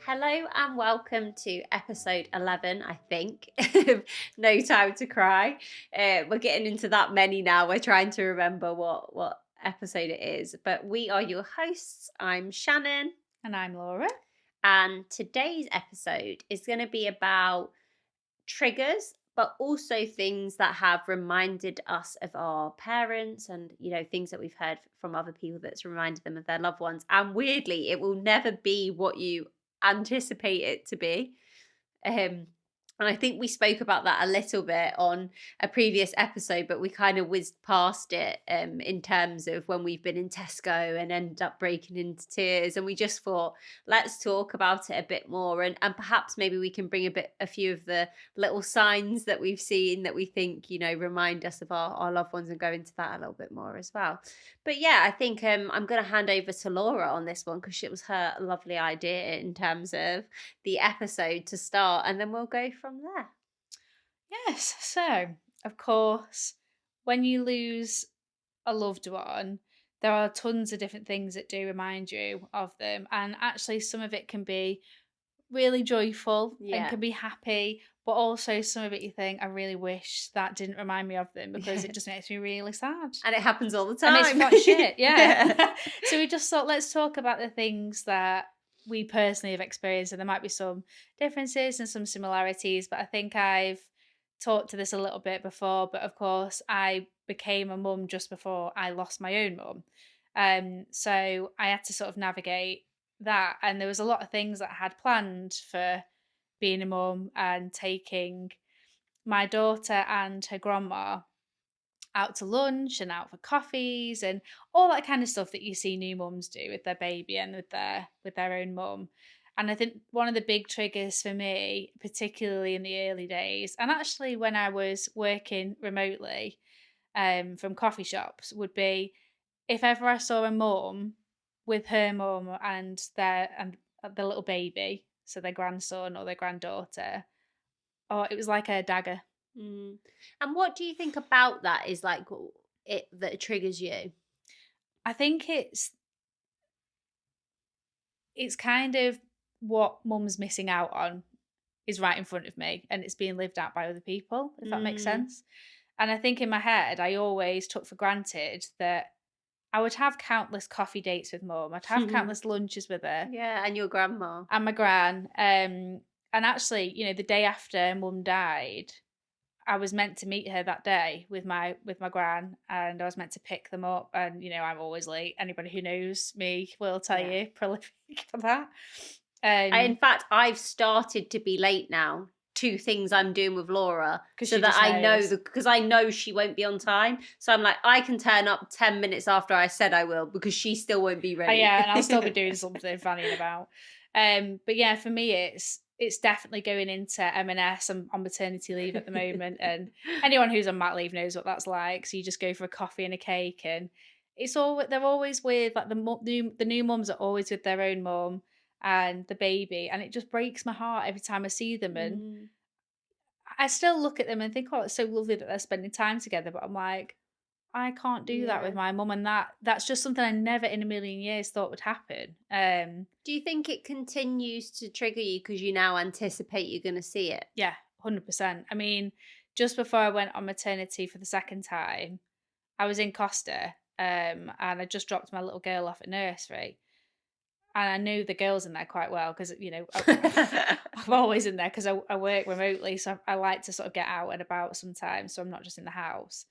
Hello and welcome to episode 11, I think, of No Time to Cry. We're getting into that many now. We're trying to remember what episode it is. But we are your hosts. I'm Shannon. And I'm Laura. And today's episode is going to be about triggers, but also things that have reminded us of our parents and, things that we've heard from other people that's reminded them of their loved ones. And weirdly, it will never be what you anticipate it to be. And I think we spoke about that a little bit on a previous episode, but we kind of whizzed past it in terms of when we've been in Tesco and ended up breaking into tears. And we just thought, let's talk about it a bit more. And perhaps maybe we can bring a few of the little signs that we've seen that we think, remind us of our loved ones, and go into that a little bit more as well. But yeah, I think I'm going to hand over to Laura on this one because it was her lovely idea in terms of the episode to start, and then we'll go from there. Yes, so of course, when you lose a loved one, there are tons of different things that do remind you of them, and actually some of it can be really joyful and can be happy, but also some of it you think, I really wish that didn't remind me of them because it just makes me really sad. And it happens all the time. And it's flat shit, yeah. So we just thought, let's talk about the things that we personally have experienced, and there might be some differences and some similarities, but I think I've talked to this a little bit before, but of course I became a mum just before I lost my own mum. So I had to sort of navigate that, and there was a lot of things that I had planned for being a mum and taking my daughter and her grandma out to lunch and out for coffees and all that kind of stuff that you see new mums do with their baby and with their own mum. And I think one of the big triggers for me, particularly in the early days, and actually when I was working remotely from coffee shops, would be if ever I saw a mum with her mum and the little baby, so their grandson or their granddaughter, oh, it was like a dagger. And what do you think about that is like it that triggers you? I think it's kind of what mum's missing out on is right in front of me, and it's being lived out by other people, if that makes sense. And I think in my head, I always took for granted that I would have countless coffee dates with mum. I'd have countless lunches with her. Yeah, and your grandma. And my gran. And actually, the day after mum died, I was meant to meet her that day with my gran, and I was meant to pick them up. And I'm always late. Anybody who knows me will tell you, prolific for that. In fact, I've started to be late now to things I'm doing with Laura, so that I know because I know she won't be on time. So I'm like, I can turn up 10 minutes after I said I will because she still won't be ready. Yeah, and I'll still be doing something fanning about. But yeah, for me, it's definitely going into M&S. I'm on maternity leave at the moment, and anyone who's on mat leave knows what that's like. So you just go for a coffee and a cake, and they're always with like the new mums are always with their own mum and the baby, and it just breaks my heart every time I see them. And I still look at them and think, oh, it's so lovely that they're spending time together. But I'm like, I can't do that with my mum, and that's just something I never in a million years thought would happen. Do you think it continues to trigger you because you now anticipate you're going to see it? Yeah, 100%. I mean, just before I went on maternity for the second time, I was in Costa, and I just dropped my little girl off at nursery. And I knew the girls in there quite well because, I'm always in there because I work remotely. So I like to sort of get out and about sometimes. So I'm not just in the house.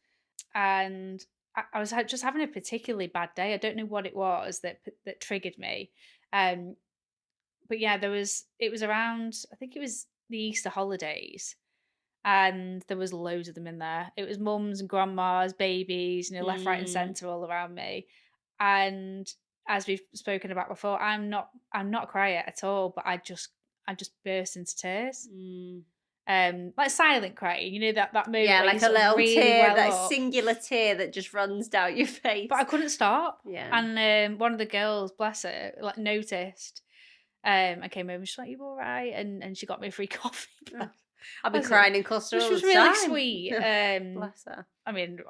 And I was just having a particularly bad day. I don't know what it was that triggered me. But yeah, it was around, I think it was the Easter holidays. And there was loads of them in there. It was mums and grandmas, babies, left, right and centre all around me. And as we've spoken about before, I'm not a crier at all, but I just burst into tears. Like silent crying, that moment. Yeah, like a little really tear, that singular tear that just runs down your face. But I couldn't stop. Yeah. And one of the girls, bless her, like noticed. I came over and she's like, "You all right?" And she got me a free coffee. I'll be crying in Costa all the time. Which was really sweet. Bless her. I mean,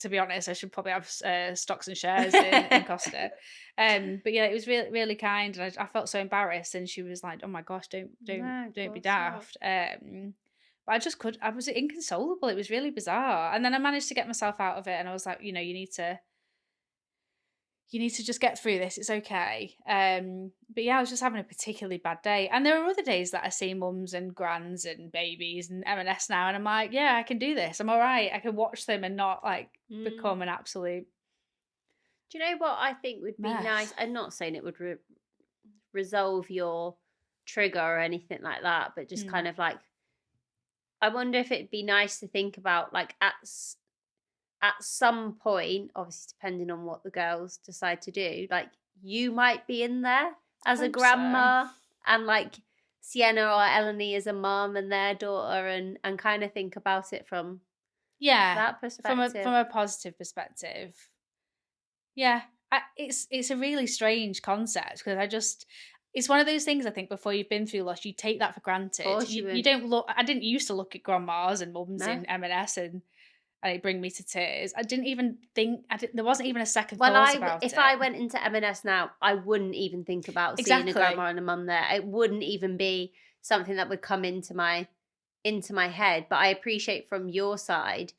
to be honest, I should probably have stocks and shares in Costa. But yeah, it was really really kind, and I felt so embarrassed. And she was like, "Oh my gosh, No, of don't be course not. daft." But I was inconsolable. It was really bizarre. And then I managed to get myself out of it, and I was like, you need to just get through this. It's okay. But yeah, I was just having a particularly bad day. And there are other days that I see mums and grands and babies and M&S now, and I'm like, yeah, I can do this. I'm all right. I can watch them and not like Mm. become an absolute Do you know what I think would be mess. nice? I'm not saying it would resolve your trigger or anything like that, but just Mm. kind of like, I wonder if it'd be nice to think about like at some point, obviously depending on what the girls decide to do, like you might be in there as a Hope so. grandma, and like Sienna or Eleni as a mum and their daughter, and kind of think about it from Yeah, that perspective. from a positive perspective. Yeah, it's a really strange concept because it's one of those things I think before you've been through loss, you take that for Of granted. course you You would. don't look. I didn't used to look at grandmas and mums No. in M&S and it bring me to tears. I didn't even think. There wasn't even a second Well, thought about if it. I went into M&S now, I wouldn't even think about seeing a Exactly. grandma and a mum there. It wouldn't even be something that would come into my head. But I appreciate from your side,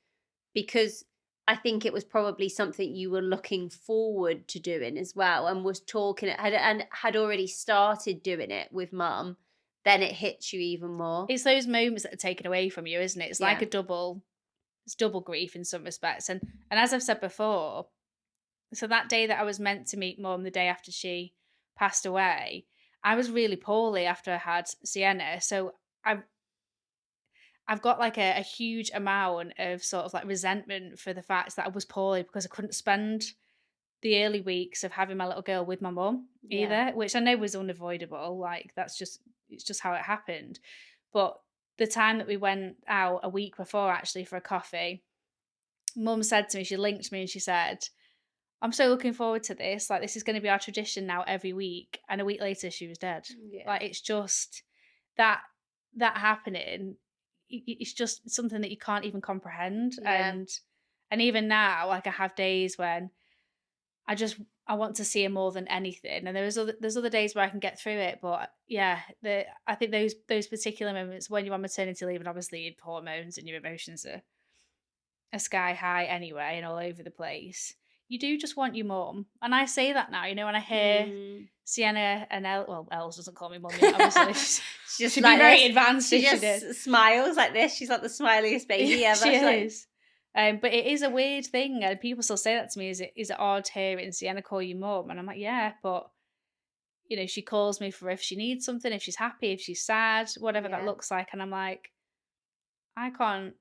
because I think it was probably something you were looking forward to doing as well, and was talking and had already started doing it with mum. Then it hits you even more. It's those moments that are taken away from you, isn't it? It's like Yeah. it's double grief in some respects. And as I've said before, so that day that I was meant to meet mum, the day after she passed away, I was really poorly after I had Sienna. So I've I've got like a huge amount of sort of like resentment for the fact that I was poorly because I couldn't spend the early weeks of having my little girl with my mum Yeah. either, which I know was unavoidable. Like it's just how it happened. But the time that we went out a week before actually for a coffee, mum said to me, she linked me and she said, I'm so looking forward to this. Like, this is going to be our tradition now every week. And a week later, she was dead. Yeah. Like, it's just that that happening. It's just something that you can't even comprehend. Yeah. And even now, like, I have days when I want to see her more than anything. And there's other days where I can get through it. But yeah, I think those particular moments when you're on maternity leave and obviously your hormones and your emotions are sky high anyway and all over the place. You do just want your mum. And I say that now, when I hear Mm. Sienna and Els doesn't call me mum yet, obviously. She's just She'd be like very this. advanced She if she did. just smiles like this. She's like the smiliest baby ever. She She's like, is. But it is a weird thing, and people still say that to me. Is it odd hearing Sienna call you mum? And I'm like, yeah, but she calls me for if she needs something, if she's happy, if she's sad, whatever that yeah, looks like. And I'm like, I can't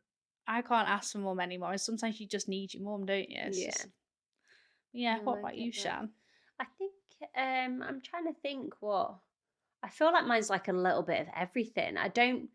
I can't ask for mum anymore. And sometimes you just need your mum, don't you? It's yeah. just yeah. No, What I about get you, that. Shan? I think I'm trying to think what I feel like mine's like a little bit of everything. I don't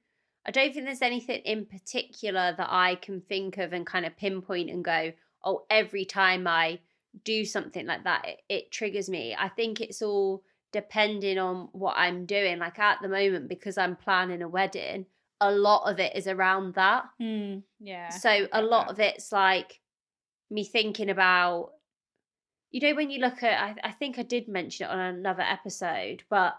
think there's anything in particular that I can think of and kind of pinpoint and go, oh, every time I do something like that, it triggers me. I think it's all depending on what I'm doing. Like at the moment, because I'm planning a wedding, a lot of it is around that. Yeah, I So a get lot that. of it's like me thinking about, when you look at, I think I did mention it on another episode, but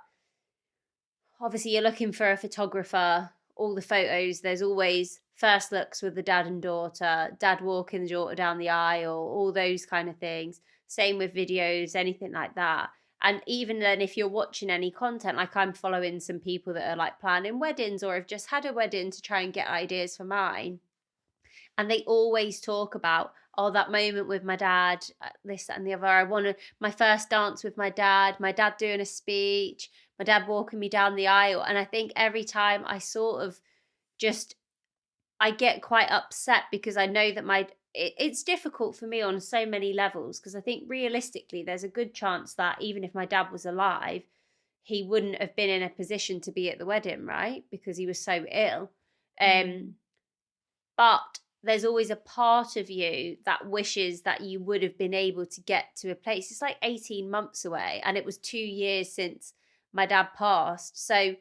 obviously you're looking for a photographer, all the photos, there's always first looks with the dad and daughter, dad walking the daughter down the aisle, all those kind of things. Same with videos, anything like that. And even then, if you're watching any content, like I'm following some people that are like planning weddings or have just had a wedding to try and get ideas for mine. And they always talk about, oh, that moment with my dad, this, that, and the other. I want to, my first dance with my dad doing a speech, my dad walking me down the aisle. And I think every time I sort of just, I get quite upset because I know that it's difficult for me on so many levels, because I think realistically, there's a good chance that even if my dad was alive, he wouldn't have been in a position to be at the wedding, right? Because he was so ill. Mm. But there's always a part of you that wishes that you would have been able to get to a place. It's like 18 months away, and it was 2 years since my dad passed. So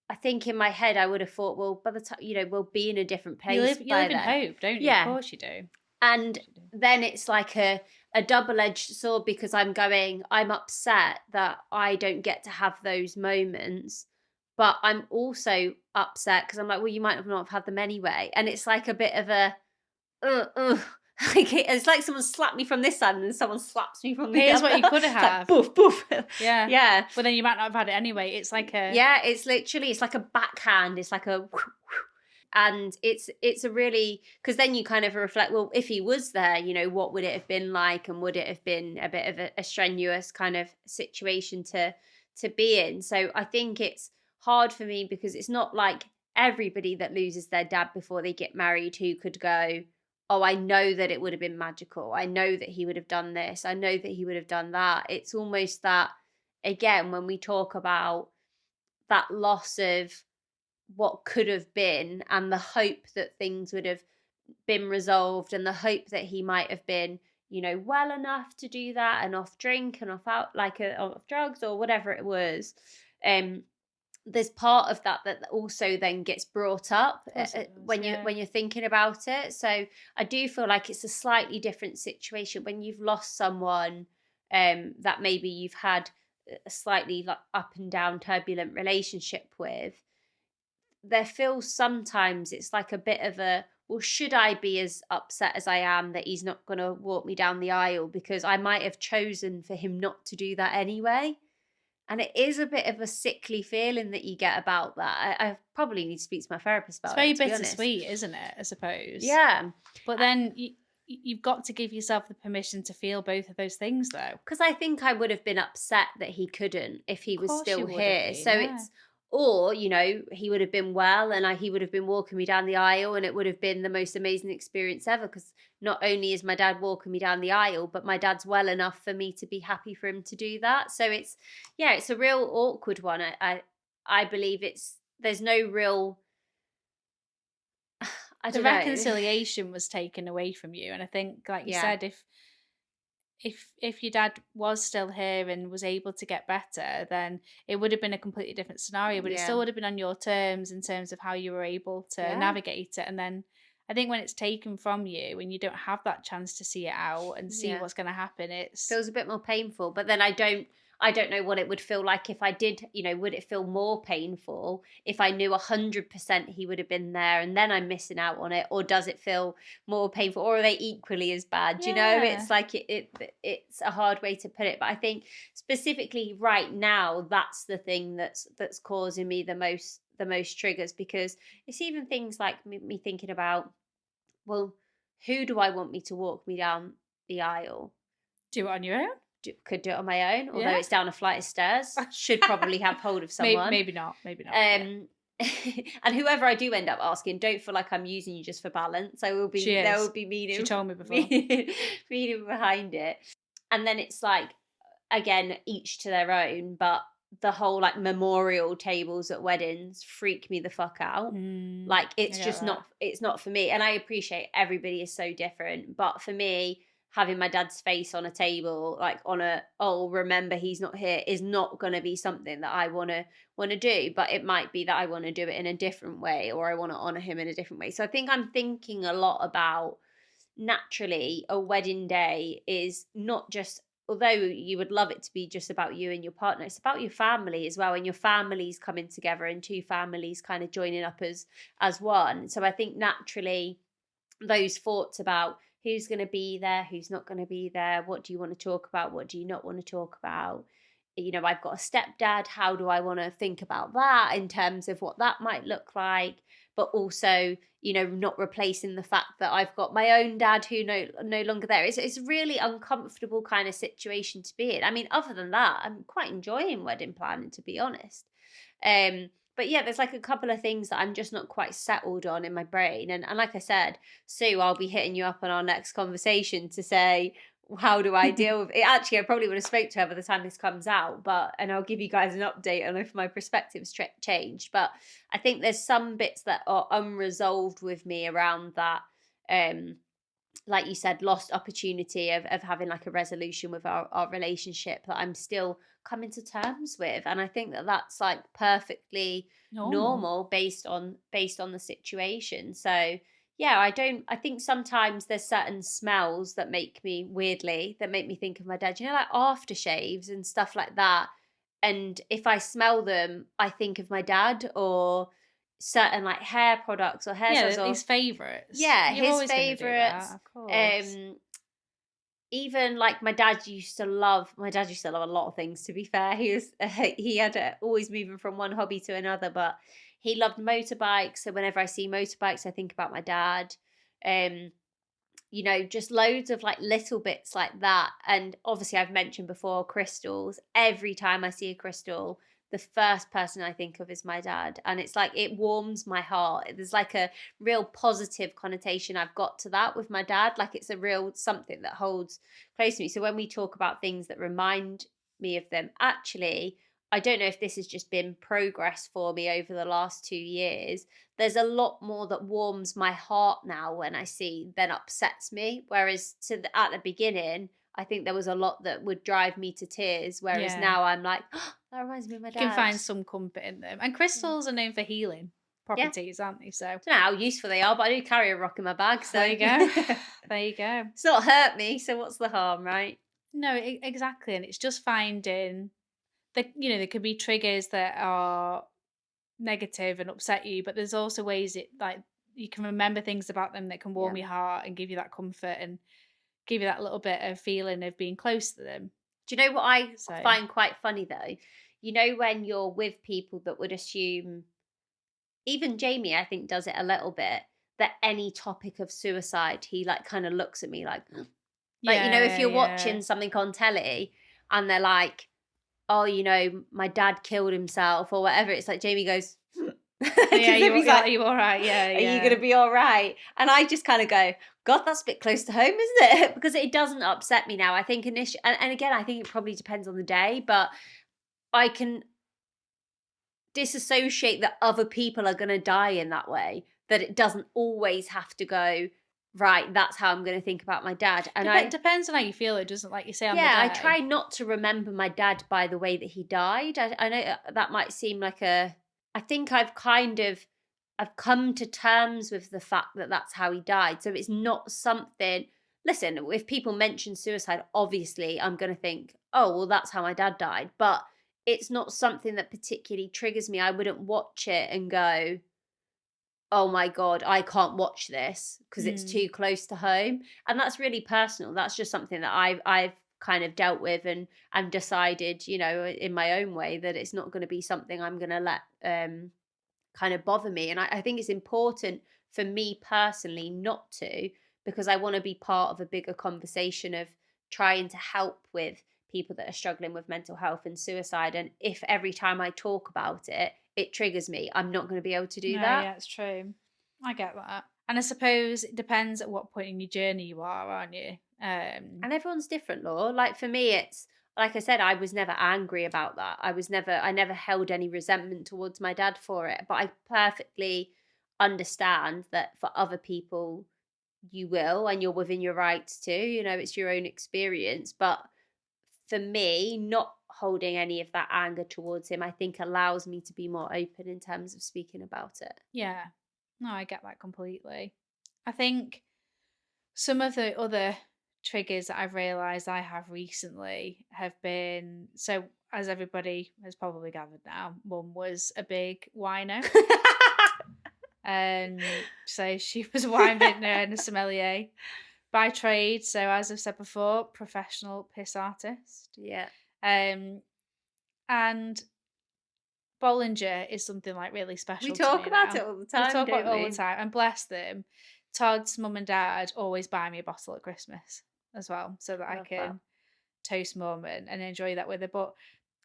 I think in my head, I would have thought, well, by the time, we'll be in a different place You by live in then. hope, don't you? Of Yeah. course you do. And then it's like a double-edged sword, because I'm upset that I don't get to have those moments, but I'm also upset because I'm like, well, you might have not have had them anyway. And it's like a bit of a, ugh. Like it's like someone slapped me from this side and then someone slaps me from the Here's what other. you could It's like have. boof, boof. Yeah. Yeah. But then you might not have had it anyway. It's like a... Yeah, it's literally, it's like a backhand. It's like a, and it's a really, because then you kind of reflect, well, if he was there, what would it have been like, and would it have been a bit of a strenuous kind of situation to be in. So I think it's hard for me, because it's not like everybody that loses their dad before they get married who could go, oh, I know that it would have been magical, I know that he would have done this, I know that he would have done that. It's almost that, again, when we talk about that loss of what could have been, and the hope that things would have been resolved, and the hope that he might have been, well enough to do that, and off drink and off out, like off drugs or whatever it was. There's part of that that also then gets brought up when you're thinking about it. So I do feel like it's a slightly different situation when you've lost someone that maybe you've had a slightly like up and down turbulent relationship with. There feels sometimes it's like a bit of a, well, should I be as upset as I am that he's not going to walk me down the aisle, because I might have chosen for him not to do that anyway. And it is a bit of a sickly feeling that you get about that. I probably need to speak to my therapist about it. It's It's very very bittersweet, isn't it, I suppose? Yeah. But then you've got to give yourself the permission to feel both of those things, though. Because I think I would have been upset that he couldn't if he was still here. So yeah. it's, or, he would have been well, and he would have been walking me down the aisle, and it would have been the most amazing experience ever, because not only is my dad walking me down the aisle, but my dad's well enough for me to be happy for him to do that. So it's a real awkward one. I believe there's no real, I don't the know. reconciliation was taken away from you, and I think, like you said, if your dad was still here and was able to get better, then it would have been a completely different scenario, but it still would have been on your terms, in terms of how you were able to navigate it. And then I think when it's taken from you and you don't have that chance to see it out and see what's going to happen, it feels a bit more painful. But then I don't know what it would feel like if I did, would it feel more painful if I knew 100% he would have been there and then I'm missing out on it? Or does it feel more painful, or are they equally as bad? It's like it's a hard way to put it. But I think specifically right now, that's the thing that's causing me the most triggers, because it's even things like me thinking about, well, who do I want me to walk me down the aisle? Do it on your own? Could do it on my own, although it's down a flight of stairs. Should probably have hold of someone. Maybe not. And whoever I do end up asking, don't feel like I'm using you just for balance. There will be meaning. She told me before. Meaning behind it. And then it's like, again, each to their own, but the whole like memorial tables at weddings freak me the fuck out. Like it's just not, it's not for me. And I appreciate everybody is so different, but for me, having my dad's face on a table, like on a, oh, remember he's not here, is not going to be something that I want to do. But it might be that I want to do it in a different way, or I want to honor him in a different way. So I think I'm thinking a lot about, naturally, a wedding day is not just, although you would love it to be just about you and your partner, it's about your family as well, and your families coming together, and two families kind of joining up as one. So I think naturally those thoughts about who's going to be there, who's not going to be there, what do you want to talk about, what do you not want to talk about. I've got a stepdad, how do I want to think about that in terms of what that might look like, but also, not replacing the fact that I've got my own dad who no longer there. It's a really uncomfortable kind of situation to be in. I mean, other than that, I'm quite enjoying wedding planning, to be honest. But yeah, there's like a couple of things that I'm just not quite settled on in my brain. And like I said, Sue, I'll be hitting you up on our next conversation to say, how do I deal with it? Actually, I probably would have spoke to her by the time this comes out, and I'll give you guys an update on if my perspective's changed. But I think there's some bits that are unresolved with me around that. Like you said, lost opportunity of having like a resolution with our relationship that I'm still coming to terms with. And I think that that's like perfectly normal based on the situation. So yeah, I think sometimes there's certain smells that make me think of my dad, like aftershaves and stuff like that. And if I smell them, I think of my dad, or certain like hair products or hairstyles, Yeah, or his favourites. yeah, You're his always gonna do that, favorites. of course. Um Even like my dad used to love a lot of things, to be fair. He had always moving from one hobby to another, but he loved motorbikes. So whenever I see motorbikes, I think about my dad. Um, just loads of like little bits like that. And obviously, I've mentioned before crystals. Every time I see a crystal, the first person I think of is my dad. And it's like it warms my heart. There's like a real positive connotation I've got to that with my dad. Like it's a real something that holds close to me. So when we talk about things that remind me of them, actually, I don't know if this has just been progress for me over the last 2 years. There's a lot more that warms my heart now when I see than upsets me. Whereas at the beginning, I think there was a lot that would drive me to tears. Whereas Yeah. now I'm like, oh, that reminds me of my You can dad. find some comfort in them. And Yeah. crystals are known for healing Yeah. properties, aren't they? So I don't know how useful they are, but I do carry a rock in my bag. So there you go. There you go. it's not hurt me. So what's the harm, right? No, exactly. And it's just finding there could be triggers that are negative and upset you, but there's also ways you can remember things about them that can Yeah. warm your heart and give you that comfort and give you that little bit of feeling of being close to them. Do you know what I So find quite funny though? When you're with people that would assume, even Jamie, I think, does it a little bit, that any topic of suicide, he like kind of looks at me like, like, if yeah, you're yeah. watching something on telly and they're like, oh, my dad killed himself or whatever, it's like Jamie goes, because Yeah, then he's like, are you all right? Yeah, are you yeah. going to be all right? And I just kind of go, God, that's a bit close to home, isn't it? Because it doesn't upset me now. I think initially, and again, I think it probably depends on the day, but I can disassociate that other people are going to die in that way, that it doesn't always have to go, right, that's how I'm going to think about my dad. And Depends on how you feel. It doesn't, like you say, on the yeah, I day. try not to remember my dad by the way that he died. I know that might seem like I think I've come to terms with the fact that that's how he died. So it's not something, listen, if people mention suicide, obviously I'm going to think, oh, well, that's how my dad died. But it's not something that particularly triggers me. I wouldn't watch it and go, oh my God, I can't watch this because it's Mm. too close to home. And that's really personal. That's just something that I've kind of dealt with and decided, in my own way, that it's not going to be something I'm going to let kind of bother me. And I think it's important for me personally not to, because I want to be part of a bigger conversation of trying to help with people that are struggling with mental health and suicide. And if every time I talk about it, it triggers me, I'm not going to be able to do No, that. yeah, it's true. I get that. And I suppose it depends at what point in your journey you are, aren't you? And everyone's different, Law. Like for me, it's like I said, I was never angry about that. I never held any resentment towards my dad for it. But I perfectly understand that for other people, you will, and you're within your rights to. It's your own experience. But for me, not holding any of that anger towards him, I think allows me to be more open in terms of speaking about it. Yeah. No, I get that completely. I think some of the other triggers that I've realised I have recently have been so, as everybody has probably gathered now, Mum was a big wino. So she was a wine vintner and a sommelier by trade. So, as I've said before, professional piss artist. Yeah. Um, and Bollinger is something like really We special to talk me about now. it all the We time, talk about don't it all the we? time, and bless them, Todd's mum and dad always buy me a bottle at Christmas as well, so that I Love that. can toast mum and enjoy that with her. But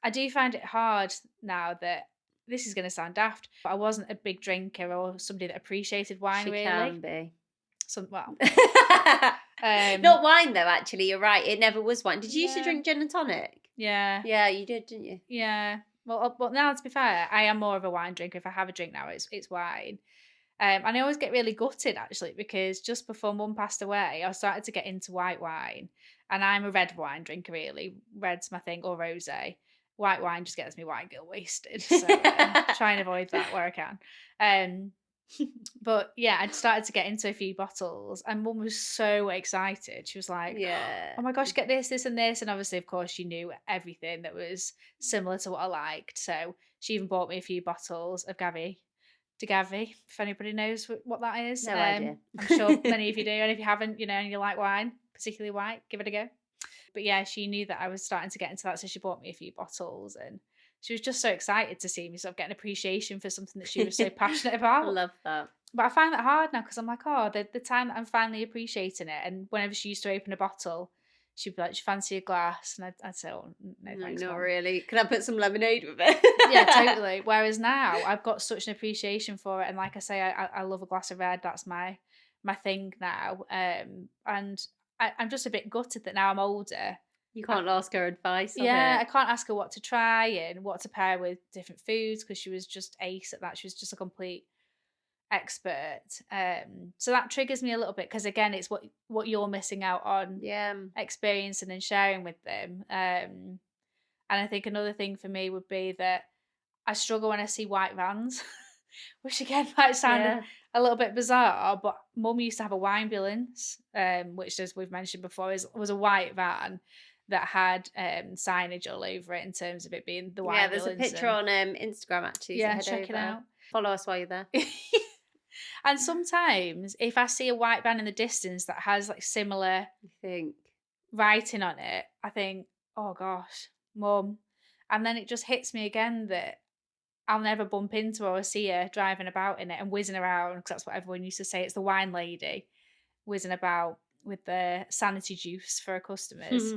I do find it hard now that this is going to sound daft, but I wasn't a big drinker or somebody that appreciated wine She can really. be. Well, Not wine though, actually, you're right. It never was wine. Did you used to yeah, drink gin and tonic? yeah, Yeah, you did, didn't you? yeah. Well, but now to be fair, I am more of a wine drinker. If I have a drink now, it's wine. And I always get really gutted actually because just before Mum passed away, I started to get into white wine, and I'm a red wine drinker. Really, red's my thing, or rosé. White wine just gets me white girl wasted. So try and avoid that where I can. But yeah, I'd started to get into a few bottles, and Mum was so excited. She was like, Yeah. "Oh my gosh, get this, this, and this!" And obviously, of course, she knew everything that was similar to what I liked. So she even bought me a few bottles of Gavi, if anybody knows what that is. No idea. I'm sure many of you do, and if you haven't, and you like wine, particularly white, give it a go. But yeah, she knew that I was starting to get into that, so she bought me a few bottles, and she was just so excited to see me sort of get an appreciation for something that she was so passionate I about. love that. But I find that hard now because I'm like, oh, the time that I'm finally appreciating it. And whenever she used to open a bottle, she'd be like, "Do you fancy a glass?" And I'd say, "Oh, no, No, thanks, not Mum." really. Can I put some lemonade with Yeah, it? totally. Whereas now I've got such an appreciation for it, and like I say, I love a glass of red. That's my thing now. And I'm just a bit gutted that now I'm older. You I, can't ask her advice on yeah, it. I can't ask her what to try and what to pair with different foods because she was just ace at that. She was just a complete expert. So that triggers me a little bit because again, it's what you're missing out on Yeah. experiencing and sharing with them. And I think another thing for me would be that I struggle when I see white vans, which again might sound Yeah. a little bit bizarre, but Mum used to have a wine ambulance, which, as we've mentioned before, was a white van that had signage all over it in terms of it being the wine Yeah, there's a ambulance. picture And on Instagram actually, so yeah, head check it over. out. Follow us while you're there. And sometimes if I see a white van in the distance that has like similar I think. writing on it, I think, oh gosh, Mum. And then it just hits me again that I'll never bump into her or see her driving about in it and whizzing around because that's what everyone used to say. It's the wine lady whizzing about with the sanity juice for her customers.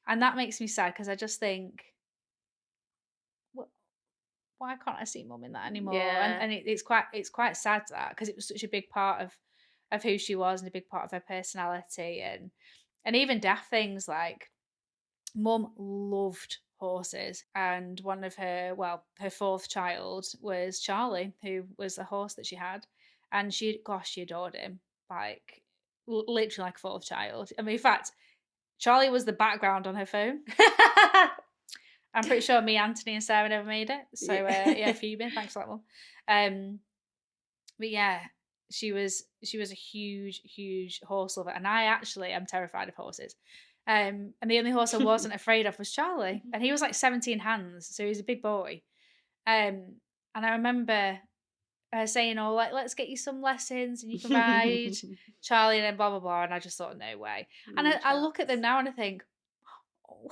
And that makes me sad because I just think, "Wh- why can't I see Mum in that anymore?" And Yeah. it's quite sad that because it was such a big part of who she was and a big part of her personality and even daft things like Mum loved horses, and one of her fourth child was Charlie, who was a horse that she had, and she adored him, like literally like a fourth child. I mean, in fact, Charlie was the background on her phone. I'm pretty sure me, Anthony, and Sarah never made it. So yeah, Phoebe, thanks for that one. But yeah, she was a huge horse lover, and I actually am terrified of horses. And the only horse I wasn't afraid of was Charlie, and he was like 17 hands, so he was a big boy. And I remember her saying, "Oh, like let's get you some lessons, and you can ride Charlie," and then blah blah blah. And I just thought, no way. And No I look at them chance. now and I think, oh,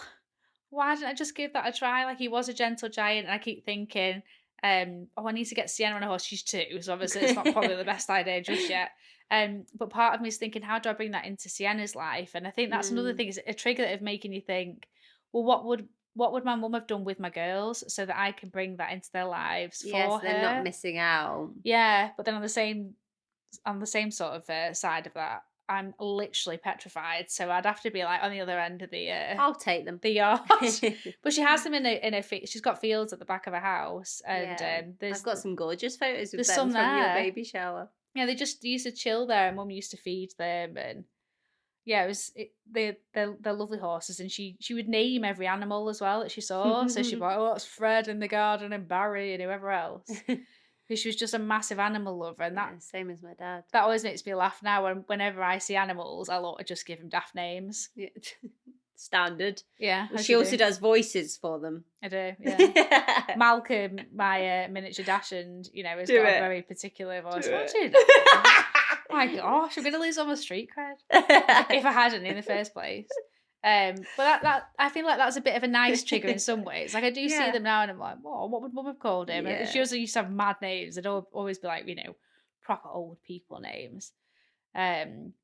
why didn't I just give that a try? Like he was a gentle giant, and I keep thinking, oh, I need to get Sienna on a horse. She's 2, so obviously it's not probably the best idea just yet. But part of me is thinking, how do I bring that into Sienna's life? And I think that's another Mm. thing, is a trigger of making you think, well, what would my mum have done with my girls so that I can bring that into their lives Yes, for they're not her? missing out. Yeah, but then on the same sort of side of that, I'm literally petrified. So I'd have to be like on the other end of I'll take them. the yard. But she has them she's got fields at the back of her house, and Yeah. I've got some gorgeous photos of there's them some from your there. baby shower. Yeah, they used to chill there, and Mum used to feed them, and yeah, they're lovely horses, and she would name every animal as well that she saw. So she'd be like, "Oh, it's Fred in the garden, and Barry, and whoever else." Because she was just a massive animal lover, and that Yeah, same as my dad. that always makes me laugh now. And whenever I see animals, I'll ought to just give them daft names. Yeah. Standard. Yeah, Well, as she you also do. does voices for them. I do. Yeah. Malcolm, my miniature dashund, has Do got a it. very particular voice. Do What it. do that? Oh my gosh, I'm gonna lose all my street cred if I hadn't in the first place. But that I feel like that's a bit of a nice trigger in some ways. Like I do see Yeah. them now, and I'm like, "Oh, what would Mum have called him?" And she Yeah. also used to have mad names. They'd always be like, proper old people names. Um,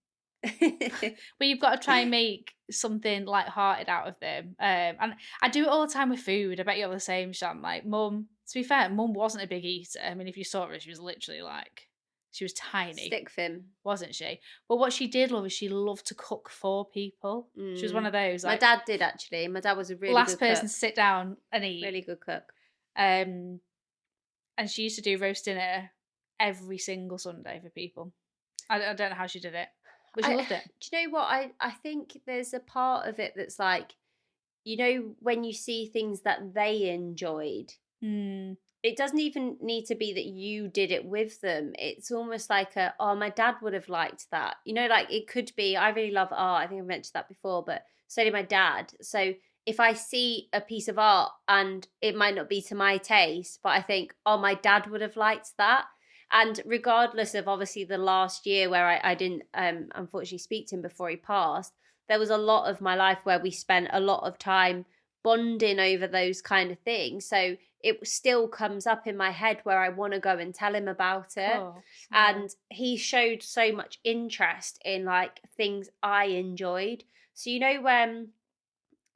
but you've got to try and make something light-hearted out of them. And I do it all the time with food. I bet you're the same, Shan. Like, Mum, to be fair, Mum wasn't a big eater. I mean, if you saw her, she was literally like, she was tiny, Stick fin. wasn't she? But what she did love is she loved to cook for people. She was one of those, My like, dad did actually. My dad was a really last good person cook. to sit down and eat. Really good cook. And she used to do roast dinner every single Sunday for people. I don't know how she did it, but she loved it. Do you know what? I think there's a part of it that's like, when you see things that they enjoyed, Mm. it doesn't even need to be that you did it with them. It's almost like oh, my dad would have liked that. Like it could be, I really love art. I think I mentioned that before, but so did my dad. So if I see a piece of art and it might not be to my taste, but I think, oh, my dad would have liked that. And regardless of obviously the last year where I didn't unfortunately speak to him before he passed, there was a lot of my life where we spent a lot of time bonding over those kind of things. So it still comes up in my head where I want to go and tell him about it. Cool. Yeah. And he showed so much interest in like things I enjoyed. So when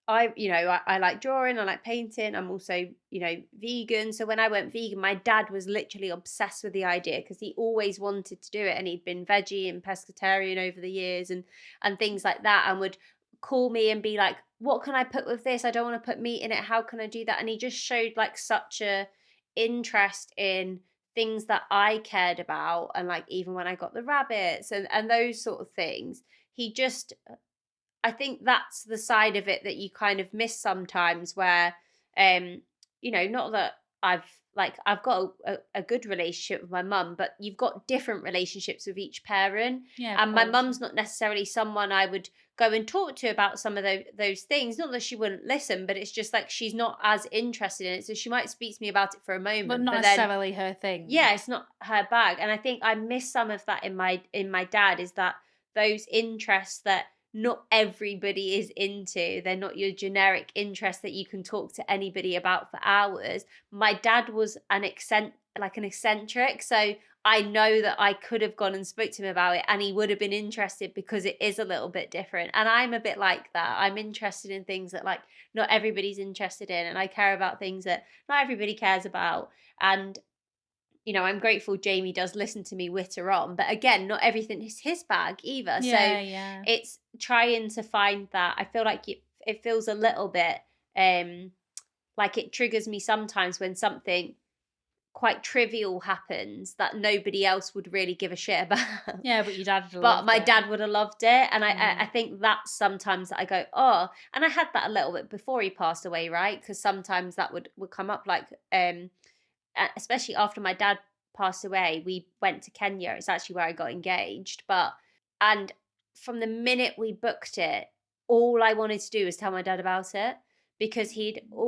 I like drawing, I like painting. I'm also, vegan. So when I went vegan, my dad was literally obsessed with the idea because he always wanted to do it, and he'd been veggie and pescatarian over the years and things like that, and would call me and be like, what can I put with this? I don't want to put meat in it. How can I do that? And he just showed like such a interest in things that I cared about, and like even when I got the rabbits and those sort of things, he just, I think that's the side of it that you kind of miss sometimes where, not that I've got a good relationship with my mum, but you've got different relationships with each parent. Yeah, And my cool. mum's not necessarily someone I would go and talk to about some of those things. Not that she wouldn't listen, but it's just like she's not as interested in it. So she might speak to me about it for a moment, But not then necessarily her thing. yeah, it's not her bag. And I think I miss some of that in my dad, is that those interests that not everybody is into. They're not your generic interests that you can talk to anybody about for hours. My dad was an eccentric, so I know that I could have gone and spoke to him about it and he would have been interested because it is a little bit different. And I'm a bit like that. I'm interested in things that like not everybody's interested in, and I care about things that not everybody cares about. And I'm grateful Jamie does listen to me witter on, but again, not everything is his bag either. Yeah, So yeah. it's trying to find that. I feel like it feels a little bit like it triggers me sometimes when something quite trivial happens that nobody else would really give a shit about. Yeah, but your dad would have But loved my it. dad would have loved it. And Yeah. I think that's sometimes that I go, oh, and I had that a little bit before he passed away, right? Because sometimes that would come up like, especially after my dad passed away, we went to Kenya. It's actually where I got engaged. And from the minute we booked it, all I wanted to do was tell my dad about it, because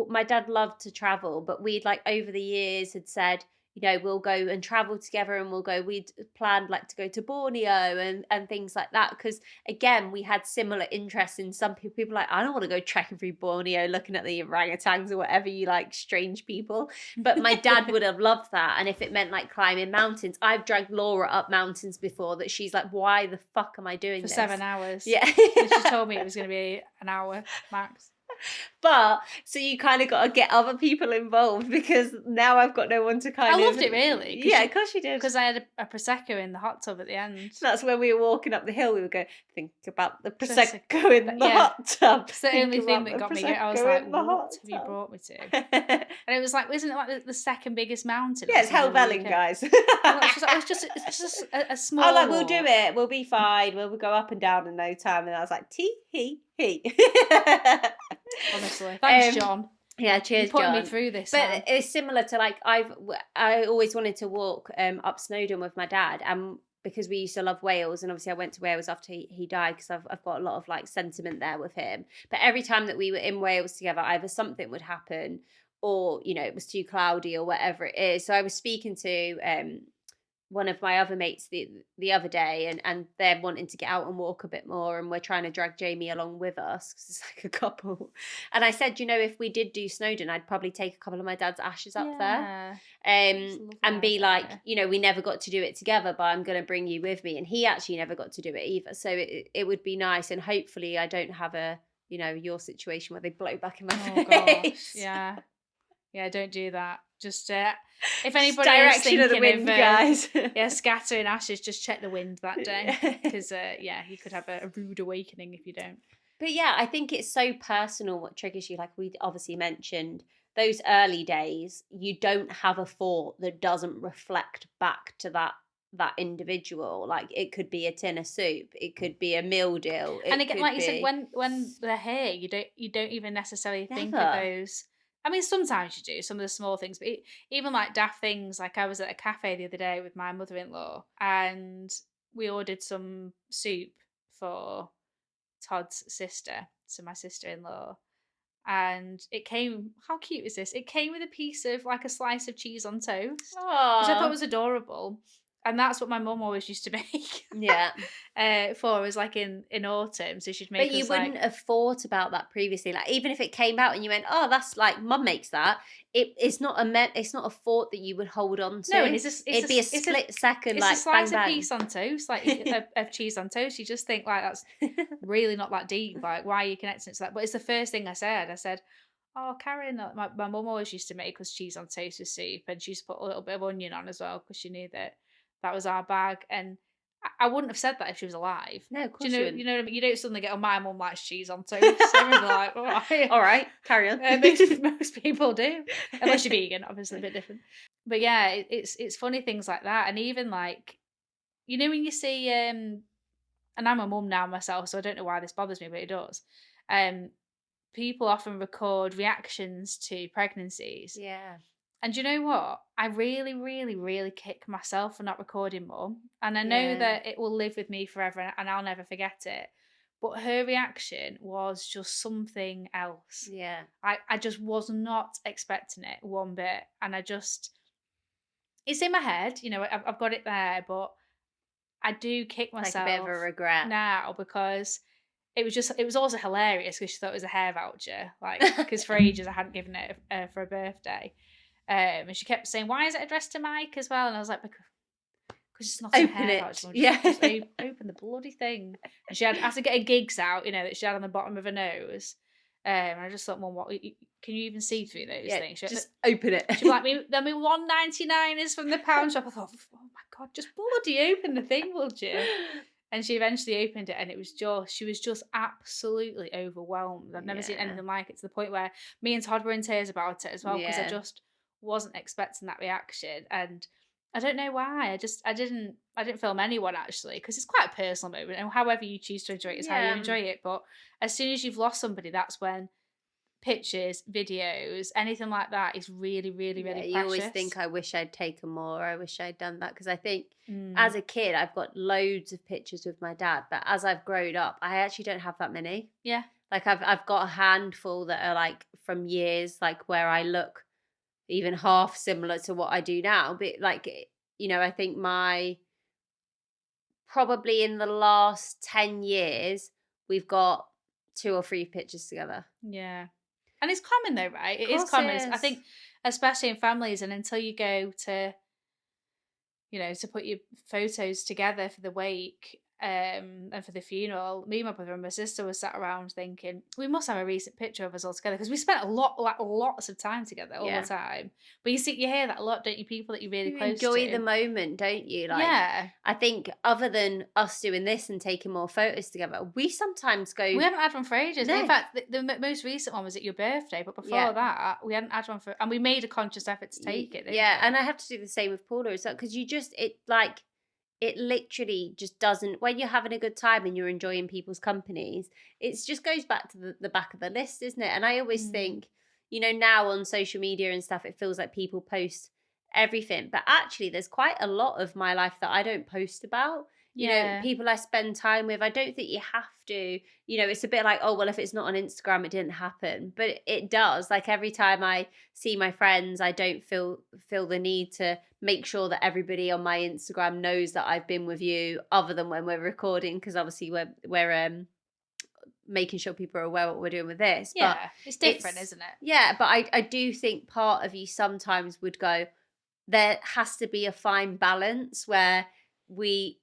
my dad loved to travel, but we'd like over the years had said, we'll go and travel together, and we'd planned like to go to Borneo and things like that. Because again, we had similar interests in some people. People like, I don't want to go trekking through Borneo looking at the orangutans or whatever, you like strange people. But my dad would have loved that. And if it meant like climbing mountains, I've dragged Laura up mountains before that she's like, why the fuck am I doing For this? 7 hours. Yeah. She told me it was going to be an hour max. But so you kind of got to get other people involved, because now I've got no one to kind of. I loved it really. Yeah, of course you did. Because I had a prosecco in the hot tub at the end. That's when we were walking up the hill. We were going, think about the prosecco in the hot tub. It's the only thing that got me going. I was like, what have you brought me to? And it was like, isn't it like the second biggest mountain? Yeah, it's Helvellyn, guys. It's just a small. Oh, like, we'll do it. We'll be fine. We'll go up and down in no time. And I was like, tee hee hee. Honestly, thanks, John. Yeah, cheers, You're putting John. me through this. But it's similar to like I always wanted to walk up Snowdon with my dad, and because we used to love Wales, and obviously I went to Wales after he died, because I've got a lot of like sentiment there with him. But every time that we were in Wales together, either something would happen, or it was too cloudy or whatever it is. So I was speaking to one of my other mates the other day, and they're wanting to get out and walk a bit more, and we're trying to drag Jamie along with us because it's like a couple. And I said, if we did do Snowdon, I'd probably take a couple of my dad's ashes up there, and be like, we never got to do it together, but I'm going to bring you with me. And he actually never got to do it either, so it would be nice. And hopefully I don't have your situation where they blow back in my face. Gosh, yeah, don't do that. Just if anybody direction is thinking of the wind, guys. Scattering ashes, just check the wind that day, because you could have a rude awakening if you don't. But yeah, I think it's so personal what triggers you. Like we obviously mentioned, those early days, you don't have a thought that doesn't reflect back to that individual. Like it could be a tin of soup, it could be a meal deal, and again, like you said, when they're here, you don't even necessarily think of those I mean, sometimes you do some of the small things, but even like daft things. Like I was at a cafe the other day with my mother-in-law, and we ordered some soup for Todd's sister, so my sister-in-law, and it came. How cute is this? It came with a piece of like a slice of cheese on toast, which I thought Oh, was adorable, and that's what my mum always used to make. yeah. For us, like in autumn, so she'd But make you us like wouldn't have thought about that previously. Like even if it came out and you went, "Oh, that's like mum makes that." It's not it's not a thought that you would hold on no, and to. It'd be a split second, it's a like bang slice of bang. piece on toast, like of cheese on toast. You just think like that's really not that deep. Like why are you connecting it to that? But it's the first thing I said. I said, "Oh, Karen, my mum always used to make us cheese on toast with soup, and she used to put a little bit of onion on as well because she knew that that was our bag." And I wouldn't have said that if she was alive. No, of Do you course you know? wouldn't. You know what I mean? You don't suddenly get, "Oh, my mum likes cheese on toast." Everyone's like, "All right." All right, carry on. Most people do, unless you're vegan, obviously a bit different. But yeah, it's funny things like that, and even like when you see and I'm a mum now myself, so I don't know why this bothers me, but it does. Um, People often record reactions to pregnancies, Yeah. and you know what? I really, really, really kick myself for not recording more, and I know Yeah. that it will live with me forever, and I'll never forget it. But her reaction was just something else. Yeah. I just was not expecting it one bit. And it's in my head, I've got it there, but I do kick Like a bit of a myself regret. now because it was also hilarious because she thought it was a hair voucher. Like, because for ages I hadn't given it for a birthday. And she kept saying, "Why is it addressed to Mike as well?" And I was like, because it's not a Open hair it. voucher. Yeah. Just open the bloody thing. And she had to get her gigs out, that she had on the bottom of her nose. And I just thought, "Mum, what? Can you even see through those Yeah. things?" Just open it. She'd be like, "Then me 1.99 is from the pound shop." I thought, "Oh my god, just bloody open the thing, would you?" And she eventually opened it, and she was just absolutely overwhelmed. I've never seen Yeah. anything like it, to the point where me and Todd were in tears about it as well, because I Yeah. just wasn't expecting that reaction. And I don't know why. I didn't film anyone actually, because it's quite a personal moment, and however you choose to enjoy it is how you Yeah. enjoy it. But as soon as you've lost somebody, that's when pictures, videos, anything like that is really, really, Yeah, really you always precious. think, I wish I'd taken more. I wish I'd done that. Because I think Mm. as a kid, I've got loads of pictures with my dad. But as I've grown up, I actually don't have that many. Yeah. Like I've got a handful that are like from years, like where I look even half similar to what I do now. But like, I think probably in the last 10 years, we've got 2 or 3 pictures together. Yeah. And it's common though, right? Of It is course it common. I is. think especially in families, and until you go to, to put your photos together for the wake, and for the funeral, me, my brother, and my sister were sat around thinking we must have a recent picture of us all together, because we spent lots of time together all the Yeah. time. But you hear that a lot, don't you? People that you're really You close enjoy the to. moment, don't you? Like, Yeah. I think other than us doing this and taking more photos together, we sometimes go, We haven't had one for ages. In no, fact, the most recent one was at your birthday, but before yeah. that, we hadn't had one for, and we made a conscious effort to take it, didn't Yeah, we? and I have to do the same with Paula as well, because it literally just doesn't, when you're having a good time and you're enjoying people's companies, it just goes back to the back of the list, isn't it? And I always Mm. think, now on social media and stuff, it feels like people post everything, but actually there's quite a lot of my life that I don't post about. Yeah. People I spend time with, I don't think you have to. It's a bit like, oh well, if it's not on Instagram it didn't happen, but it does. Like every time I see my friends, I don't feel the need to make sure that everybody on my Instagram knows that I've been with you, other than when we're recording, because obviously we're making sure people are aware what we're doing with this. But Yeah. It's different, isn't it? yeah, but I do think part of you sometimes would go, there has to be a fine balance where we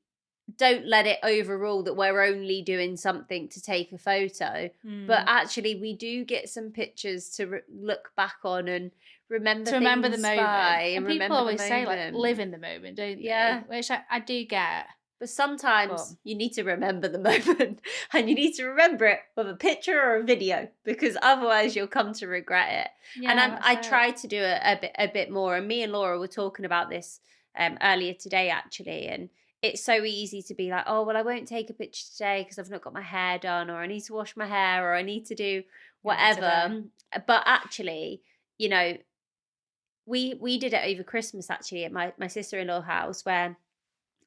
don't let it overrule that we're only doing something to take a photo, but Mm. actually we do get some pictures to look back on and remember To remember the things by, moment. and And people remember the always say, like, moment. live in the moment, don't Yeah. they? Which I do get. But But sometimes you need to remember the moment, and you need to remember it with a picture or a video, because otherwise you'll come to regret it. And yeah, that's I it. try to do a bit more. And me and Laura were talking about this earlier today, actually. And it's so easy to be like, oh, well, I won't take a picture today because I've not got my hair done, or I need to wash my hair, or I need to do Maybe today. whatever. But actually, you know, we did it over Christmas actually at my sister-in-law house, where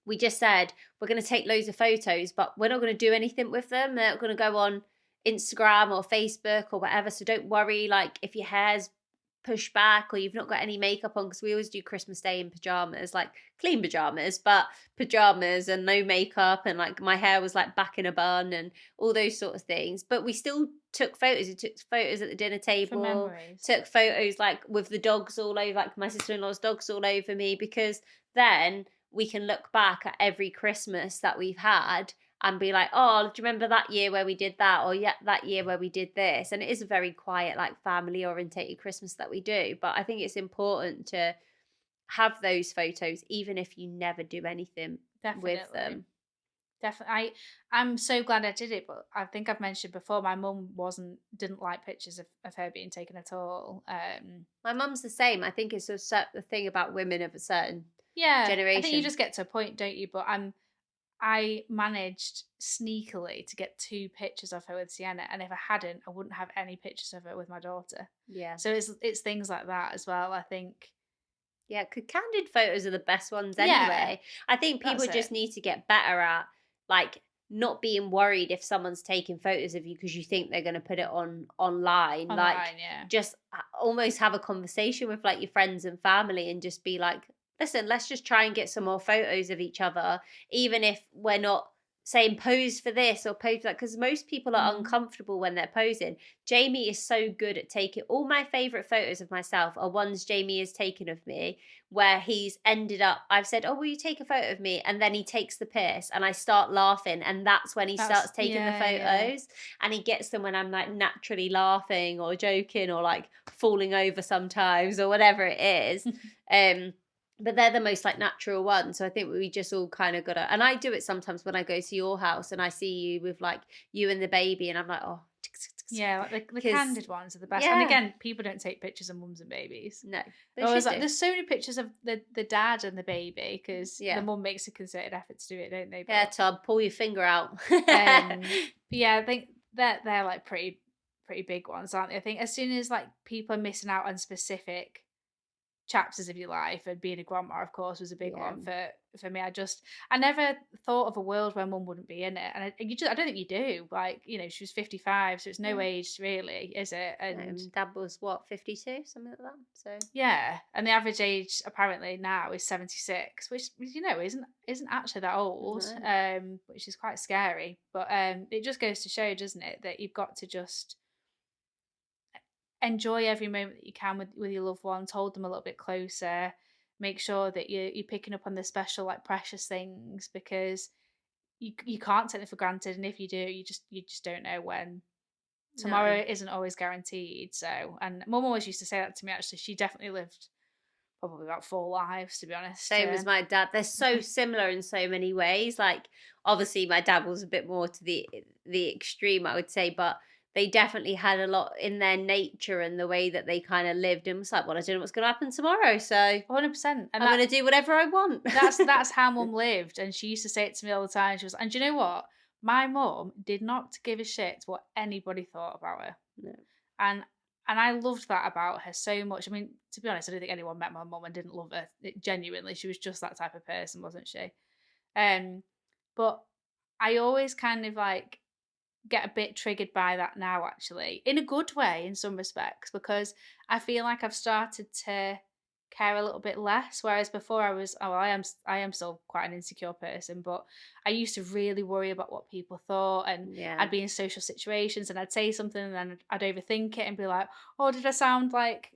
we just said we're going to take loads of photos, but we're not going to do anything with them. They're not going to go on Instagram or Facebook or whatever. So don't worry, like if your hair's pushed back or you've not got any makeup on, because we always do Christmas Day in pajamas, like clean pajamas, but pajamas and no makeup, and like my hair was like back in a bun and all those sort of things. But we still took photos. We took photos at the dinner For table, memories. took photos like with the dogs all over, like my sister-in-law's dogs all over me, because then we can look back at every Christmas that we've had and be like, oh, do you remember that year where we did that? Or yeah, that year where we did this. And it is a very quiet, like family orientated Christmas that we do. But I think it's important to have those photos, even if you never do anything with Definitely. them. Definitely. I'm so glad I did it, but I think I've mentioned before, my mum didn't like pictures of her being taken at all. My mum's the same. I think it's a certain thing about women of a certain Yeah, I think you generation. just get to a point, don't you? But I managed sneakily to get 2 pictures of her with Sienna, and if I hadn't, I wouldn't have any pictures of her with my daughter. Yeah. So it's things like that as well, I think. Yeah, candid photos are the best ones Yeah, anyway. I think people that's just it. need to get better at like not being worried if someone's taking photos of you because you think they're going to put it on online. Like Online, yeah. just almost have a conversation with like your friends and family and just be like, "Listen, let's just try and get some more photos of each other, even if we're not saying pose for this or pose for that," because most people are Mhm. uncomfortable when they're posing. Jamie is so good at taking all my favorite photos of myself are ones Jamie has taken of me, where he's ended up, I've said, "Oh, will you take a photo of me?" And then he takes the piss and I start laughing. And that's when he starts taking the Yeah, yeah. photos. And he gets them when I'm like naturally laughing or joking or like falling over sometimes or whatever it is. Um, but they're the most like natural ones. So I think we just all kind of gotta, and I do it sometimes when I go to your house and I see you with like you and the baby, and I'm like, oh, Yeah, like the because candid ones are the best. And yeah, again, people don't take pictures of mums and babies. no, I they was should like, do. there's so many pictures of the dad and the baby because the Yeah. mum makes a concerted effort to do it, don't they? Yeah, But Tom, pull your finger out. yeah, I think that they're like pretty big ones, aren't they? I think as soon as like people are missing out on specific chapters of your life, and being a grandma, of course, was a big Yeah. one for me. I never thought of a world where mum wouldn't be in it, and I don't think you do. Like, she was 55, so it's no Yeah. age really, is it? And Dad was what, 52, something like that. So yeah, and the average age apparently now is 76, which isn't actually that old, no, which is quite scary. But it just goes to show, doesn't it, that you've got to just enjoy every moment that you can with your loved ones, hold them a little bit closer, make sure that you're picking up on the special, like precious things, because you can't take them for granted, and if you do, you just don't know when. no. Tomorrow isn't always guaranteed. So, and mum always used to say that to me. Actually, she definitely lived probably about 4 lives, to be honest. Same as my dad. They're so similar in so many ways. Like obviously my dad was a bit more to the extreme, I would say, but they definitely had a lot in their nature and the way that they kind of lived, and was like, well, I don't know what's gonna happen tomorrow. So 100%. And I'm gonna do whatever I want. that's how mum lived, and she used to say it to me all the time. She was, and do you know what? My mum did not give a shit what anybody thought about her, No. and I loved that about her so much. I mean, to be honest, I don't think anyone met my mum and didn't love her. Genuinely, she was just that type of person, wasn't she? Um, but I always kind of like get a bit triggered by that now, actually, in a good way in some respects, because I feel like I've started to care a little bit less. Whereas before I am still quite an insecure person, but I used to really worry about what people thought, and Yeah. I'd be in social situations and I'd say something and then I'd overthink it and be like, oh, did I sound like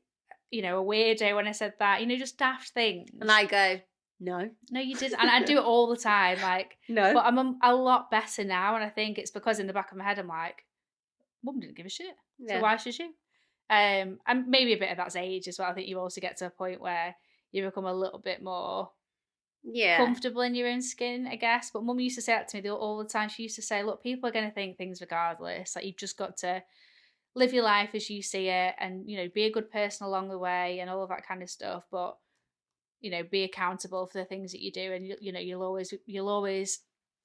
a weirdo when I said that? Just daft And things. I go, no, No, you did, and I do it all the time, like, no. but I'm a lot better now, and I think it's because in the back of my head I'm like, "Mum didn't give a shit, so Yeah. why should you?" And maybe a bit of that's age as well. I think you also get to a point where you become a little bit more Yeah. comfortable in your own skin, I guess. But Mum used to say that to me all the time. She used to say, "Look, people are going to think things regardless. Like, you've just got to live your life as you see it, and be a good person along the way, and all of that kind of stuff. But be accountable for the things that you do, and you'll always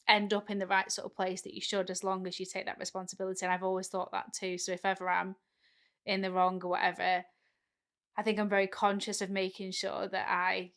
end up in the right sort of place that you should, as long as you take that responsibility." And I've always thought that too. So if ever I'm in the wrong or whatever, I think I'm very conscious of making sure that I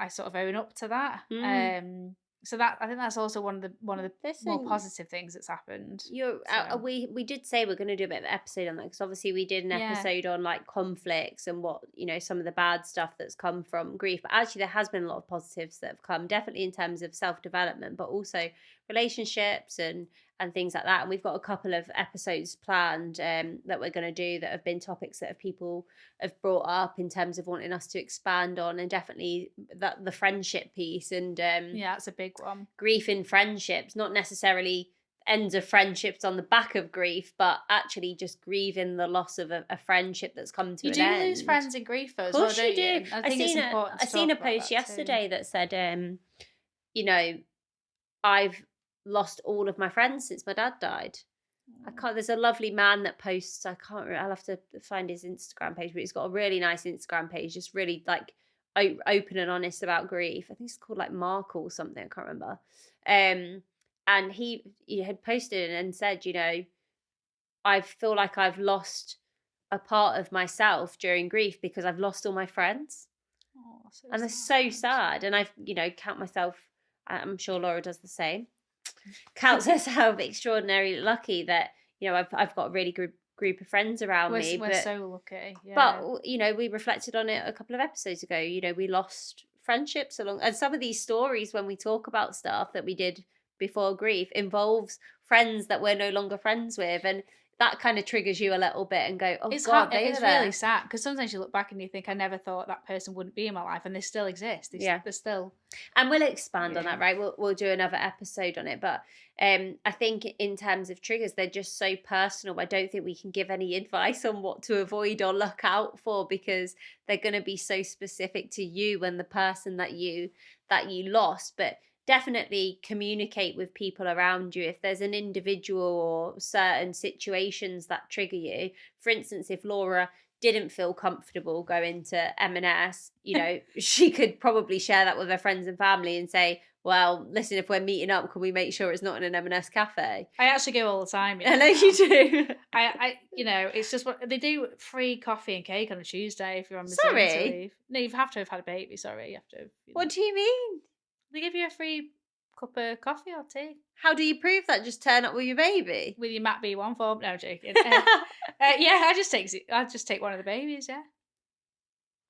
sort of own up to that. Mm. So that I think that's also one of the more Listen, positive things that's happened. you're So we did say we're going to do a bit of an episode on that, because obviously we did an yeah, episode on like conflicts and what, some of the bad stuff that's come from grief, but actually there has been a lot of positives that have come, definitely in terms of self-development, but also relationships and things like that. And we've got a couple of episodes planned that we're going to do that have been topics that people have brought up in terms of wanting us to expand on, and definitely that the friendship piece and yeah, that's a big one. grief in friendships, not necessarily ends of friendships on the back of grief, but actually just grieving the loss of a friendship that's come to You an do lose end. friends in grief though Of as well, course you don't you? do. And I think it's important I to seen talk a about post that too. yesterday that said, you know, I've lost all of my friends since my dad died. I can't. There's a lovely man that posts. I can't remember. I'll have to find his Instagram page, but he's got a really nice Instagram page, just really like open and honest about grief. I think it's called like Mark or something. I can't remember. And he had posted and said, I feel like I've lost a part of myself during grief because I've lost all my friends, Oh, so and they're so sad. And I've count myself. I'm sure Laura does the same. Counts herself extraordinarily lucky that I've got a really good group of friends around me. We're But so lucky. Yeah. we reflected on it a couple of episodes ago. We lost friendships along, and some of these stories when we talk about stuff that we did before grief involves friends that we're no longer friends with, and that kind of triggers you a little bit and go, oh It's god, hard. they It's were really there. sad because sometimes you look back and you think, I never thought that person wouldn't be in my life, and they still exist. Yeah. They're still. And we'll expand on Yeah. that, right? We'll do another episode on it. But I think in terms of triggers, they're just so personal. I don't think we can give any advice on what to avoid or look out for, because they're going to be so specific to you and the person that you lost. But definitely communicate with people around you if there's an individual or certain situations that trigger you. For instance, if Laura didn't feel comfortable going to M&S, she could probably share that with her friends and family and say, well, listen, if we're meeting up, can we make sure it's not in an M&S cafe? I actually go all the time. I know you do. It's just what they do. Free coffee and cake on a Tuesday if you're on Sorry? maternity leave. No, you have to have had a baby. Sorry, you have to. What do you mean? They give you a free cup of coffee or tea How do you prove that? Just turn up with your baby? with your Mat B1 form. No, I'm joking. Yeah, I just take one of the babies. Yeah,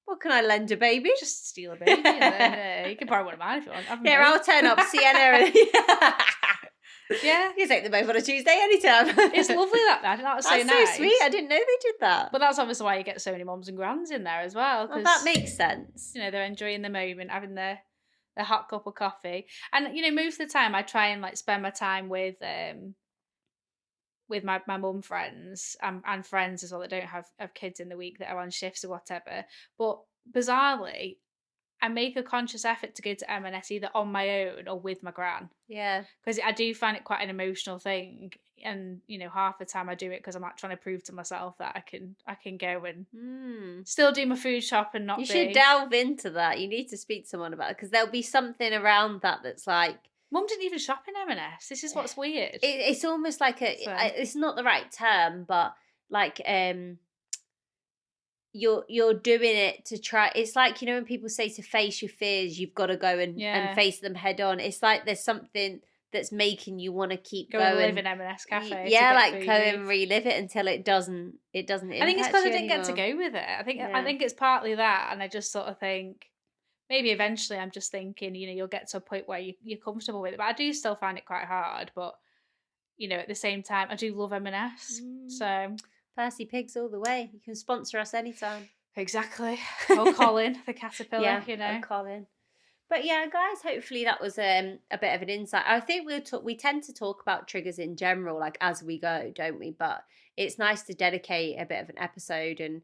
What, can I lend a baby? just steal a baby, and then you can borrow one of mine if you want. Have them Here, both. I'll turn up, Sienna. Yeah, You take them both on a Tuesday anytime. it's lovely that. I think that's so That's nice. so sweet. I didn't know they did that. But that's obviously why you get so many mums and grands in there as well. Well, that makes sense. They're enjoying the moment, having their hot cup of coffee. And most of the time I try and like spend my time with my mum friends and friends as well that don't have kids in the week that are on shifts or whatever. But bizarrely, I make a conscious effort to go to M&S either on my own or with my gran. Yeah. Because I do find it quite an emotional thing. And, half the time I do it because I'm like trying to prove to myself that I can go and still do my food shop and not You be... should delve into that. You need to speak to someone about it, because there'll be something around that that's like... Mum didn't even shop in M&S. This is what's weird. It's almost like it's not the right term, but like you're doing it to try. It's like, when people say to face your fears, you've got to go and face them head on. It's like there's something that's making you want to keep go going. and live in M&S cafe. Yeah, like go and relive it until it doesn't impact I think it's because I didn't anymore. get to go with it. I think it's partly that, and I just sort of think maybe eventually I'm just thinking, you'll get to a point where you're comfortable with it. But I do still find it quite hard. But at the same time, I do love M&S. So Percy Pigs all the way. You can sponsor us anytime. Exactly. Or Colin, the caterpillar. Or Colin. But yeah, guys, hopefully that was a bit of an insight. I think we tend to talk about triggers in general, like as we go, don't we? But it's nice to dedicate a bit of an episode and,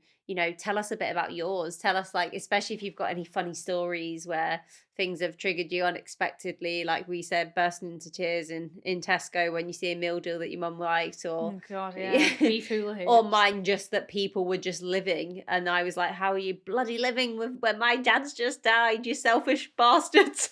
tell us a bit about yours. Tell us, like, especially if you've got any funny stories where things have triggered you unexpectedly, like we said, bursting into tears in Tesco when you see a meal deal that your mum liked, or oh god, yeah, beef hula hoops. Or mine, just that people were just living, and I was like, how are you bloody living when my dad's just died, you selfish bastards.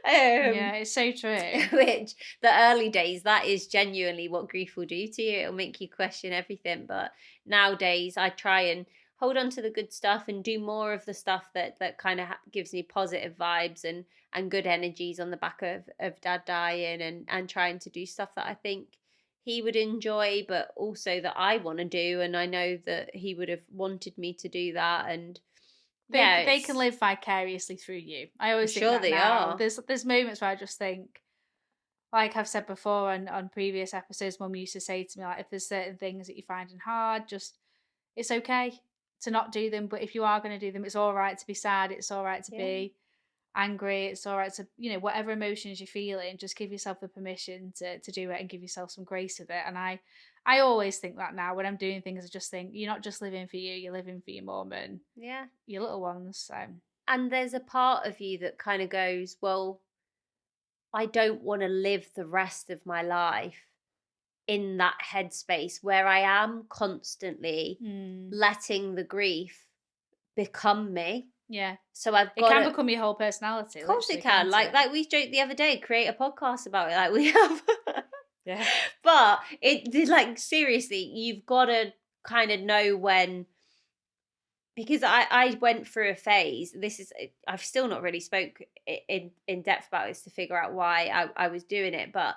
Yeah, it's so true. Which, the early days, that is genuinely what grief will do to you. It'll make you question everything. But nowadays I try and hold on to the good stuff and do more of the stuff that kind of gives me positive vibes and good energies on the back of dad dying, and trying to do stuff that I think he would enjoy, but also that I want to do, and I know that he would have wanted me to do that. And yeah, They can it's live vicariously through you. I I'm always think sure that they now. are. There's moments where I just think, like I've said before on previous episodes, Mum used to say to me, like, if there's certain things that you're finding hard, just it's okay to not do them. But if you are going to do them, it's all right to be sad. It's all right to Yeah. be angry. It's all right to, whatever emotions you're feeling, just give yourself the permission to do it and give yourself some grace with it. And I always think that now when I'm doing things, I just think you're not just living for you, you're living for your mum and Yeah. your little ones. So And there's a part of you that kind of goes, well, I don't want to live the rest of my life in that headspace where I am constantly mm, letting the grief become me. yeah, So I've it got can to, become your whole of personality, course it literally, can. can't Like it? like we joked the other day, create a podcast about it, like we have. Yeah. But like seriously, you've got to kind of know when, because I went through a phase. This is, I've still not really spoke in depth about this to figure out why I was doing it, but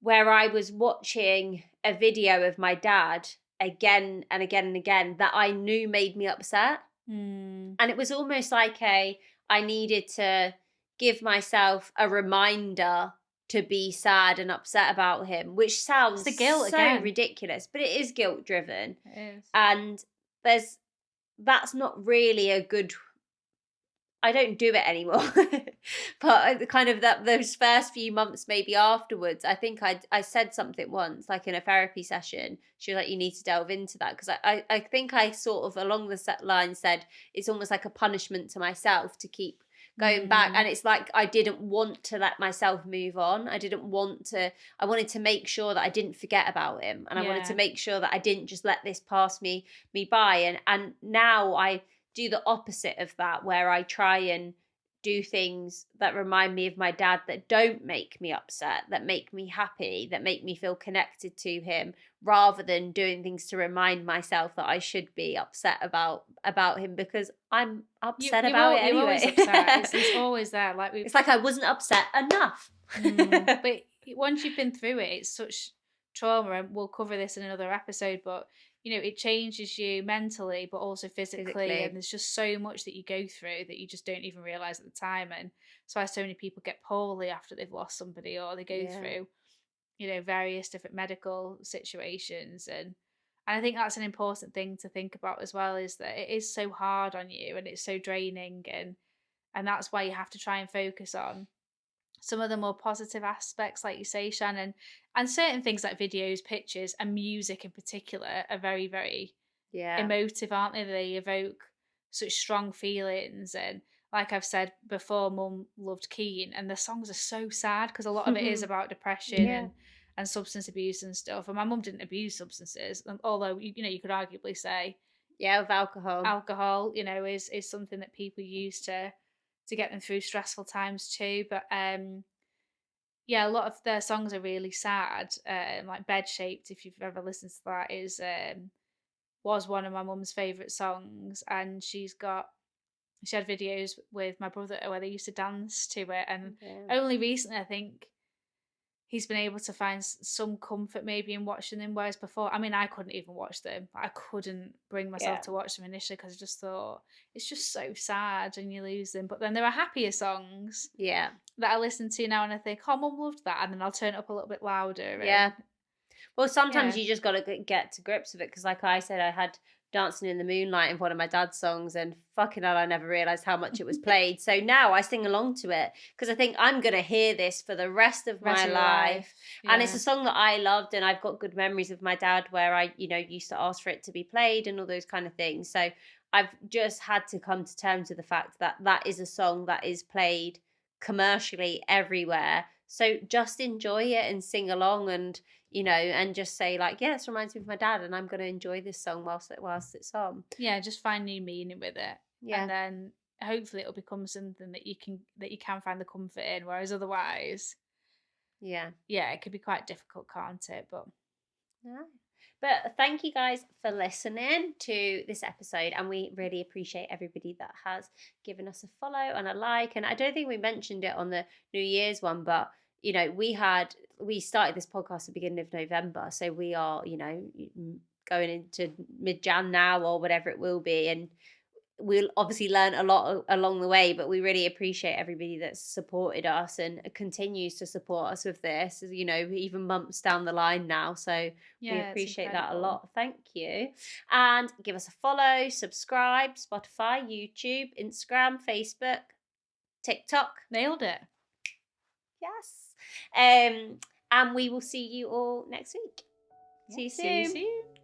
where I was watching a video of my dad again and again and again that I knew made me upset. Mm, And it was almost like I needed to give myself a reminder to be sad and upset about him, which it's sounds the guilt so again. ridiculous, but it is guilt driven. It is. And there's that's not really a good, I don't do it anymore. But the kind of that those first few months, maybe afterwards, I think I said something once, like in a therapy session. She was like, "You need to delve into that," because I think I sort of along the set line said it's almost like a punishment to myself to keep going back, Mm, and it's like I didn't want to let myself move on. I didn't want to. I wanted to make sure that I didn't forget about him, and I wanted to yeah. make sure that I didn't just let this pass me by. And now I do the opposite of that, where I try and do things that remind me of my dad, that don't make me upset, that make me happy, that make me feel connected to him, rather than doing things to remind myself that I should be upset about him, because I'm upset about it You're always anyway. upset. It's always there. Like we It's like I wasn't upset enough. But once you've been through it, it's such trauma, and we'll cover this in another episode. But it changes you mentally, but also physically, and Physically. there's just so much that you go through that you just don't even realize at the time. And that's why so many people get poorly after they've lost somebody, or they go Yeah. through various different medical situations. And I think that's an important thing to think about as well, is that it is so hard on you and it's so draining, and that's why you have to try and focus on some of the more positive aspects, like you say, Shannon, and certain things like videos, pictures, and music in particular are very, very Yeah. emotive, aren't they? They evoke such strong feelings. And like I've said before, Mum loved Keen, and the songs are so sad because a lot of it is about depression Yeah. and substance abuse and stuff. And my mum didn't abuse substances, although you could arguably say Yeah, with alcohol. alcohol, is something that people use to get them through stressful times too. But yeah, a lot of their songs are really sad. Like Bed Shaped, if you've ever listened to that, is was one of my mum's favourite songs, and she had videos with my brother where they used to dance to it. And Yeah. only recently, I think, he's been able to find some comfort maybe in watching them, whereas before, I mean, I couldn't even watch them. I couldn't bring myself Yeah. to watch them initially because I just thought it's just so sad and you lose them. But then there are happier songs Yeah. that I listen to now and I think, oh, Mum loved that, and then I'll turn it up a little bit louder. Yeah. And Well, sometimes yeah, you just got to get to grips with it, because, like I said, I had Dancing in the Moonlight in one of my dad's songs, and fucking hell, I never realised how much it was played. So now I sing along to it because I think I'm going to hear this for the rest of rest my of your life. life, And it's yeah, a song that I loved, and I've got good memories of my dad where I, used to ask for it to be played and all those kind of things. So I've just had to come to terms with the fact that that is a song that is played commercially everywhere. So just enjoy it and sing along, and just say like, yeah, this reminds me of my dad, and I'm going to enjoy this song whilst it's on. yeah. Just find new meaning with it, and Yeah. then hopefully it'll become something that you can find the comfort in. Whereas otherwise, Yeah. yeah, it could be quite difficult, can't it? But Yeah. But thank you guys for listening to this episode, and we really appreciate everybody that has given us a follow and a like. And I don't think we mentioned it on the New Year's one, but we started this podcast at the beginning of November, so we are going into mid-Jan now or whatever it will be, and we'll obviously learn a lot along the way, but we really appreciate everybody that's supported us and continues to support us with this, even months down the line now. So we Yeah, it's appreciate that a incredible. lot. Thank you. And give us a follow, subscribe, Spotify, YouTube, Instagram, Facebook, TikTok. Nailed it. Yes. And we will see you all next week. See you See you soon. soon.